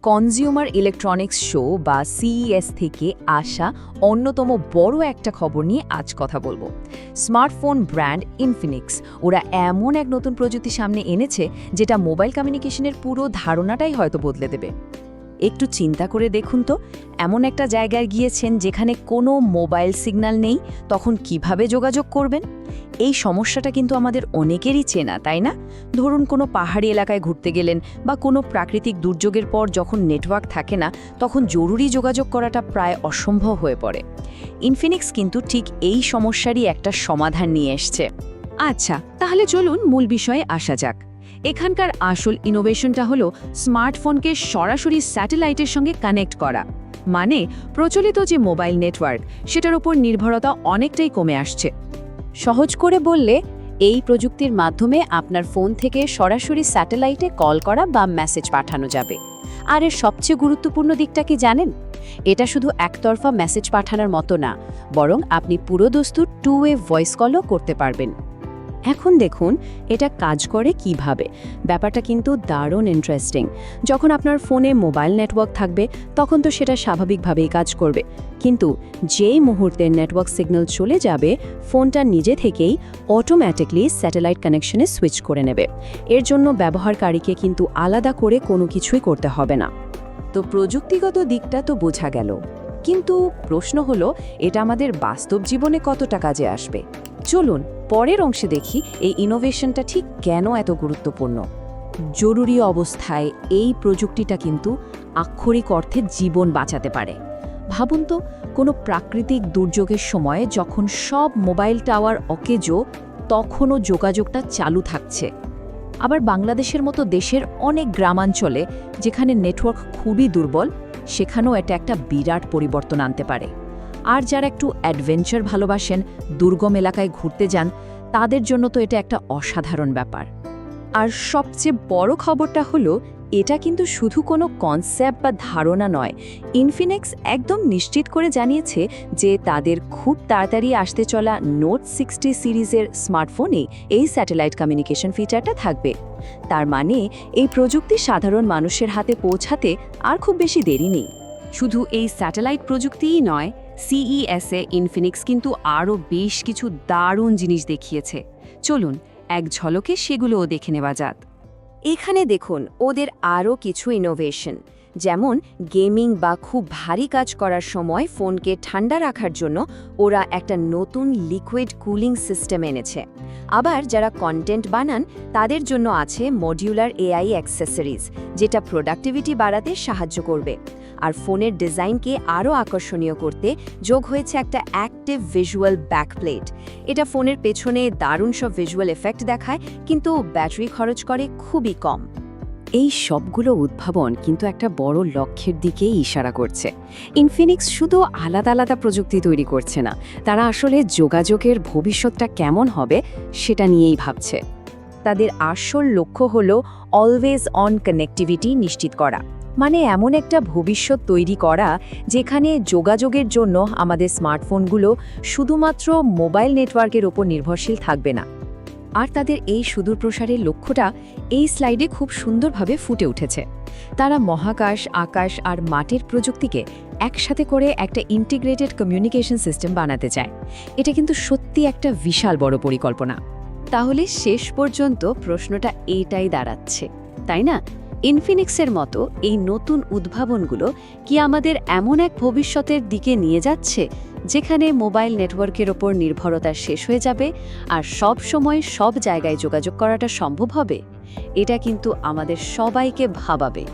Consumer electronics show বা CES থেকে আসা অন্যতম বড় একটা খবর নিয়ে আজ কথা বলবো। স্মার্টফোন ব্র্যান্ড ইনফিনিক্স ওরা এমন এক নতুন প্রযুক্তি সামনে এনেছে যেটা মোবাইল কমিউনিকেশনের পুরো ধারণাটাই হয়তো বদলে দেবে। একটু চিন্তা করে দেখুন তো, এমন একটা জায়গায় গিয়েছেন যেখানে কোনো মোবাইল সিগন্যাল নেই, তখন কিভাবে যোগাযোগ করবেন? এই সমস্যাটা কিন্তু আমাদের অনেকেরই চেনা, তাই না? ধরুন কোনো পাহাড়ি এলাকায় ঘুরতে গেলেন বা কোনো প্রাকৃতিক দুর্যোগের পর যখন নেটওয়ার্ক থাকে না, তখন জরুরি যোগাযোগ করাটা প্রায় অসম্ভব হয়ে পড়ে। ইনফিনিক্স কিন্তু ঠিক এই সমস্যারই একটা সমাধান নিয়ে এসছে। আচ্ছা, তাহলে চলুন মূল বিষয়ে আসা যাক। এখানকার আসল ইনোভেশনটা হলো স্মার্টফোনকে সরাসরি স্যাটেলাইটের সঙ্গে কানেক্ট করা। মানে প্রচলিত যে মোবাইল নেটওয়ার্ক, সেটার উপর নির্ভরতা অনেকটাই কমে আসছে। সহজ করে বললে, এই প্রযুক্তির মাধ্যমে আপনার ফোন থেকে সরাসরি স্যাটেলাইটে কল করা বা মেসেজ পাঠানো যাবে। আর এর সবচেয়ে গুরুত্বপূর্ণ দিকটা কি জানেন? এটা শুধু একতরফা মেসেজ পাঠানোর মতো না, বরং আপনি পুরো দস্তুর টু ওয়ে ভয়েস কলও করতে পারবেন। এখন দেখুন এটা কাজ করে কিভাবে। ব্যাপারটা কিন্তু দারুণ ইন্টারেস্টিং। যখন আপনার ফোনে মোবাইল নেটওয়ার্ক থাকবে, তখন তো সেটা স্বাভাবিকভাবেই কাজ করবে। কিন্তু যেই মুহূর্তে নেটওয়ার্ক সিগন্যাল চলে যাবে, ফোনটা নিজে থেকেই অটোমেটিকলি স্যাটেলাইট কানেকশনে সুইচ করে নেবে। এর জন্য ব্যবহারকারীকে কিন্তু আলাদা করে কোনো কিছুই করতে হবে না। তো প্রযুক্তিগত দিকটা তো বোঝা গেল, কিন্তু প্রশ্ন হলো এটা আমাদের বাস্তব জীবনে কতটা কাজে আসবে। চলুন পরের অংশে দেখি এই ইনোভেশনটা ঠিক কেন এত গুরুত্বপূর্ণ। জরুরি অবস্থায় এই প্রযুক্তিটা কিন্তু আক্ষরিক অর্থে জীবন বাঁচাতে পারে। ভাবুন তো, কোনো প্রাকৃতিক দুর্যোগের সময় যখন সব মোবাইল টাওয়ার অকেজো, তখনও যোগাযোগটা চালু থাকছে। আবার বাংলাদেশের মতো দেশের অনেক গ্রামাঞ্চলে যেখানে নেটওয়ার্ক খুবই দুর্বল, সেখানেও এটা একটা বিরাট পরিবর্তন আনতে পারে। আর যারা একটু অ্যাডভেঞ্চার ভালোবাসেন, দুর্গম এলাকায় ঘুরতে যান, তাদের জন্য তো এটা একটা অসাধারণ ব্যাপার। আর সবচেয়ে বড় খবরটা হলো, এটা কিন্তু শুধু কোনো কনসেপ্ট বা ধারণা নয়। ইনফিনিক্স একদম নিশ্চিত করে জানিয়েছে যে তাদের খুব তাড়াতাড়ি আসতে চলা নোট 60 সিরিজের স্মার্টফোনে এই স্যাটেলাইট কমিউনিকেশন ফিচারটা থাকবে। তার মানে এই প্রযুক্তি সাধারণ মানুষের হাতে পৌঁছাতে আর খুব বেশি দেরি নেই। শুধু এই স্যাটেলাইট প্রযুক্তিই নয়, সিইএসে ইনফিনিক্স কিন্তু আরও বেশ কিছু দারুণ জিনিস দেখিয়েছে। চলুন এক ঝলকে সেগুলোও দেখে নেওয়া যাক। এখানে দেখুন ওদের আরও কিছু ইনোভেশন, যেমন গেমিং বা খুব ভারী কাজ করার সময় ফোনকে ঠান্ডা রাখার জন্য ওরা একটা নতুন লিকুইড কুলিং সিস্টেম এনেছে। আবার যারা কন্টেন্ট বানান, তাদের জন্য আছে মডিউলার এআই অ্যাক্সেসরিজ, যেটা প্রোডাক্টিভিটি বাড়াতে সাহায্য করবে। আর ফোনের ডিজাইনকে আরও আকর্ষণীয় করতে যোগ হয়েছে একটা অ্যাক্টিভ ভিজুয়াল ব্যাকপ্লেট। এটা ফোনের পেছনে দারুণ সব ভিজুয়াল এফেক্ট দেখায়, কিন্তু ব্যাটারি খরচ করে খুবই কম। এই সবগুলো উদ্ভাবন কিন্তু একটা বড় লক্ষ্যের দিকেই ইশারা করছে। ইনফিনিক্স শুধু আলাদা আলাদা প্রযুক্তি তৈরি করছে না, তারা আসলে যোগাযোগের ভবিষ্যৎটা কেমন হবে সেটা নিয়েই ভাবছে। তাদের আসল লক্ষ্য হলো অলওয়েজ অন কানেক্টিভিটি নিশ্চিত করা। মানে এমন একটা ভবিষ্যৎ তৈরি করা যেখানে যোগাযোগের জন্য আমাদের স্মার্টফোনগুলো শুধুমাত্র মোবাইল নেটওয়ার্কের ওপর নির্ভরশীল থাকবে না। আর তাদের এই সুদূর প্রসারের লক্ষ্যটা এই স্লাইডে খুব সুন্দরভাবে ফুটে উঠেছে। তারা মহাকাশ, আকাশ আর মাটির প্রযুক্তিকে একসাথে করে একটা ইন্টিগ্রেটেড কমিউনিকেশন সিস্টেম বানাতে চায়। এটা কিন্তু সত্যি একটা বিশাল বড় পরিকল্পনা। তাহলে শেষ পর্যন্ত প্রশ্নটা এইটাই দাঁড়াচ্ছে, তাই না? ইনফিনিক্সের মতো এই নতুন উদ্ভাবনগুলো কি আমাদের এমন এক ভবিষ্যতের দিকে নিয়ে যাচ্ছে যেখানে মোবাইল নেটওয়ার্কের ওপর নির্ভরতা শেষ হয়ে যাবে আর সব সময় সব জায়গায় যোগাযোগ করাটা সম্ভব হবে? এটা কিন্তু আমাদের সবাইকে ভাবাবে।